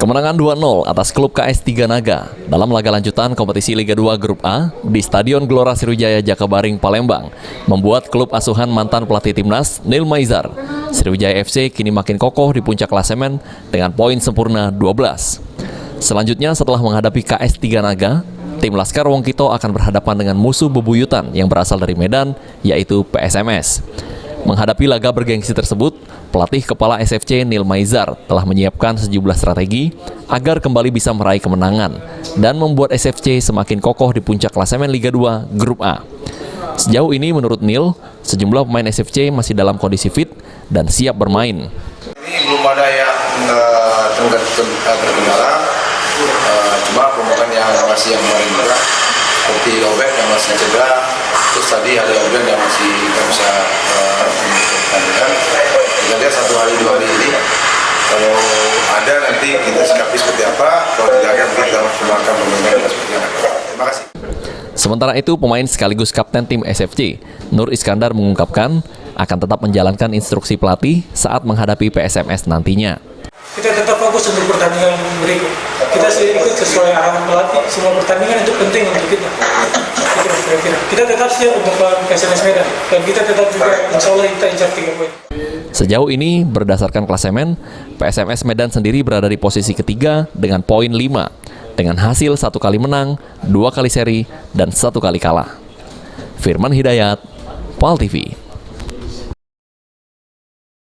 Kemenangan 2-0 atas klub KS Tiga Naga dalam laga lanjutan kompetisi Liga 2 Grup A di Stadion Gelora Sriwijaya Jakabaring, Palembang membuat klub asuhan mantan pelatih timnas Neil Maizar, Sriwijaya FC kini makin kokoh di puncak klasemen dengan poin sempurna 12. Selanjutnya setelah menghadapi KS Tiga Naga, tim Laskar Wongkito akan berhadapan dengan musuh bebuyutan yang berasal dari Medan, yaitu PSMS. Menghadapi laga bergengsi tersebut, pelatih kepala SFC Neil Maizar telah menyiapkan sejumlah strategi agar kembali bisa meraih kemenangan dan membuat SFC semakin kokoh di puncak klasemen Liga 2 Grup A. Sejauh ini menurut Neil, sejumlah pemain SFC masih dalam kondisi fit dan siap bermain. Ini belum ada yang terkendala, cuma pemain yang masih yang kemarin juga, seperti Obek yang masih cedera, terus tadi ada Obek yang masih nggak bisa pertandingan. Kita lihat 1 hari 2 hari ini, kalau ada nanti kita sikapi seperti apa, kalau tidak ada mungkin kita kembangkan pemain seperti apa. Terima kasih. Sementara itu, pemain sekaligus kapten tim SFC, Nur Iskandar mengungkapkan akan tetap menjalankan instruksi pelatih saat menghadapi PSMS nantinya. Kita tetap fokus untuk pertandingan berikut. Kita ikut sesuai arahan pelatih. Semua pertandingan itu penting untuk kita. Kita tetap siap untuk melawan PSMS Medan. Dan kita tetap juga, insya Allah kita incar 3 poin. Sejauh ini, berdasarkan klasemen, PSMS Medan sendiri berada di posisi ketiga dengan poin 5, dengan hasil 1 kali menang, 2 kali seri, dan 1 kali kalah. Firman Hidayat, PAL TV.